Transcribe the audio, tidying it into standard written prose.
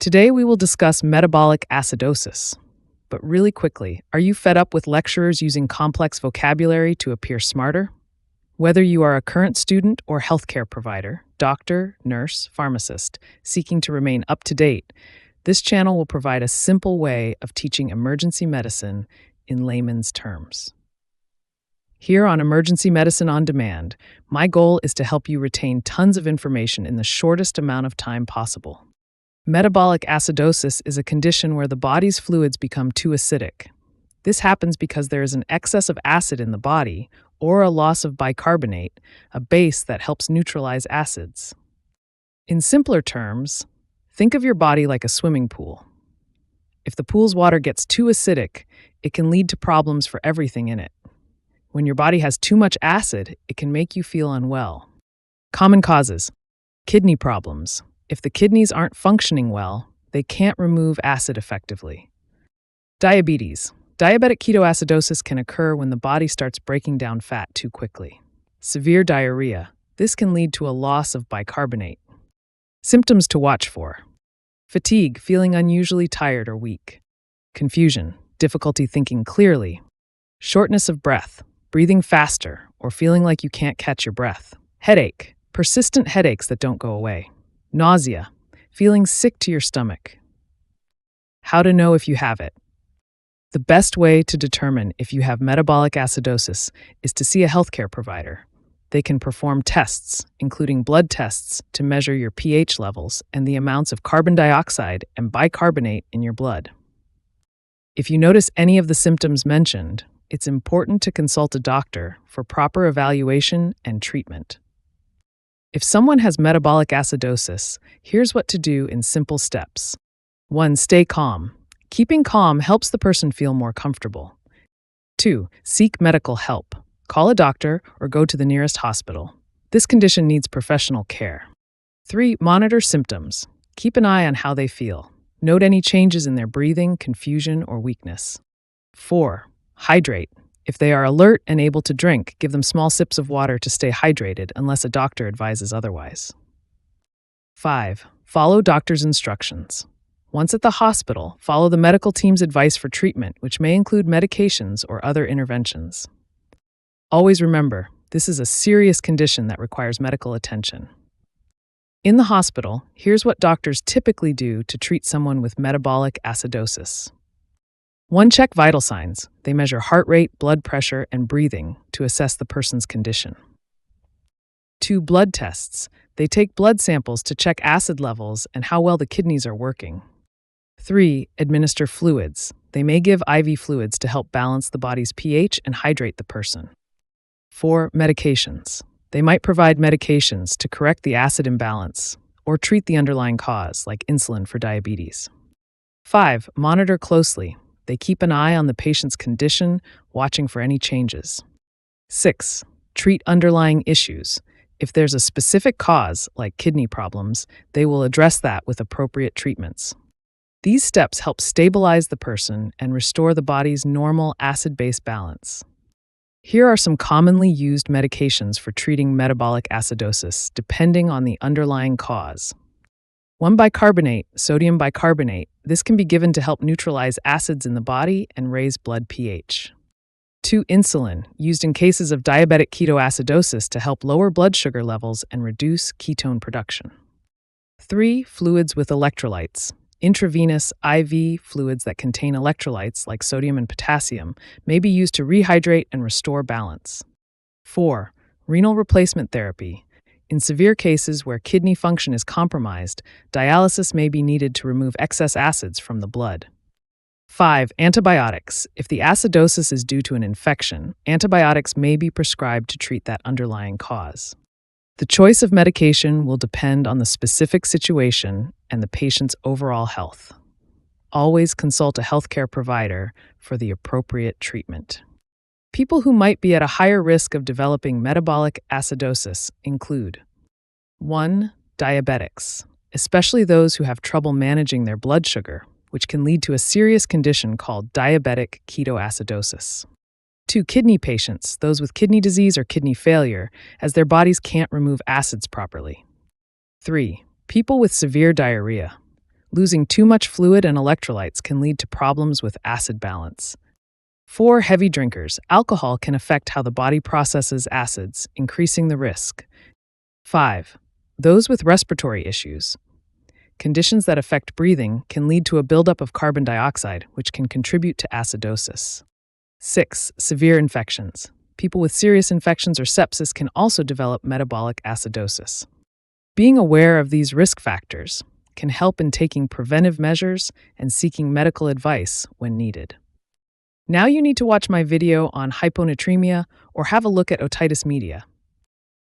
Today we will discuss metabolic acidosis. But really quickly, are you fed up with lecturers using complex vocabulary to appear smarter? Whether you are a current student or healthcare provider, doctor, nurse, pharmacist, seeking to remain up to date, this channel will provide a simple way of teaching emergency medicine in layman's terms. Here on Emergency Medicine on Demand, my goal is to help you retain tons of information in the shortest amount of time possible. Metabolic acidosis is a condition where the body's fluids become too acidic. This happens because there is an excess of acid in the body or a loss of bicarbonate, a base that helps neutralize acids. In simpler terms, think of your body like a swimming pool. If the pool's water gets too acidic, it can lead to problems for everything in it. When your body has too much acid, it can make you feel unwell. Common causes: kidney problems. If the kidneys aren't functioning well, they can't remove acid effectively. Diabetes. Diabetic ketoacidosis can occur when the body starts breaking down fat too quickly. Severe diarrhea. This can lead to a loss of bicarbonate. Symptoms to watch for: fatigue, feeling unusually tired or weak. Confusion, difficulty thinking clearly. Shortness of breath, breathing faster or feeling like you can't catch your breath. Headache, persistent headaches that don't go away. Nausea, feeling sick to your stomach. How to know if you have it. The best way to determine if you have metabolic acidosis is to see a healthcare provider. They can perform tests, including blood tests, to measure your pH levels and the amounts of carbon dioxide and bicarbonate in your blood. If you notice any of the symptoms mentioned, it's important to consult a doctor for proper evaluation and treatment. If someone has metabolic acidosis, here's what to do in simple steps. 1. Stay calm. Keeping calm helps the person feel more comfortable. 2. Seek medical help. Call a doctor or go to the nearest hospital. This condition needs professional care. 3. Monitor symptoms. Keep an eye on how they feel. Note any changes in their breathing, confusion, or weakness. 4. Hydrate. If they are alert and able to drink, give them small sips of water to stay hydrated unless a doctor advises otherwise. 5. Follow doctor's instructions. Once at the hospital, follow the medical team's advice for treatment, which may include medications or other interventions. Always remember, this is a serious condition that requires medical attention. In the hospital, here's what doctors typically do to treat someone with metabolic acidosis. 1. Check vital signs. They measure heart rate, blood pressure, and breathing to assess the person's condition. 2. Blood tests. They take blood samples to check acid levels and how well the kidneys are working. 3. Administer fluids. They may give IV fluids to help balance the body's pH and hydrate the person. 4. Medications. They might provide medications to correct the acid imbalance or treat the underlying cause, like insulin for diabetes. 5. Monitor closely. They keep an eye on the patient's condition, watching for any changes. 6. Treat underlying issues. If there's a specific cause, like kidney problems, they will address that with appropriate treatments. These steps help stabilize the person and restore the body's normal acid-base balance. Here are some commonly used medications for treating metabolic acidosis, depending on the underlying cause. 1. Bicarbonate, sodium bicarbonate. This can be given to help neutralize acids in the body and raise blood pH. 2. Insulin, used in cases of diabetic ketoacidosis to help lower blood sugar levels and reduce ketone production. 3. Fluids with electrolytes. Intravenous IV fluids that contain electrolytes like sodium and potassium may be used to rehydrate and restore balance. 4. Renal replacement therapy. In severe cases where kidney function is compromised, dialysis may be needed to remove excess acids from the blood. 5. Antibiotics. If the acidosis is due to an infection, antibiotics may be prescribed to treat that underlying cause. The choice of medication will depend on the specific situation and the patient's overall health. Always consult a healthcare provider for the appropriate treatment. People who might be at a higher risk of developing metabolic acidosis include: 1. Diabetics, especially those who have trouble managing their blood sugar, which can lead to a serious condition called diabetic ketoacidosis. 2. Kidney patients, those with kidney disease or kidney failure, as their bodies can't remove acids properly. 3. People with severe diarrhea. Losing too much fluid and electrolytes can lead to problems with acid balance. For heavy drinkers, alcohol can affect how the body processes acids, increasing the risk. 5. Those with respiratory issues. Conditions that affect breathing can lead to a buildup of carbon dioxide, which can contribute to acidosis. 6. Severe infections. People with serious infections or sepsis can also develop metabolic acidosis. Being aware of these risk factors can help in taking preventive measures and seeking medical advice when needed. Now you need to watch my video on hyponatremia or have a look at otitis media.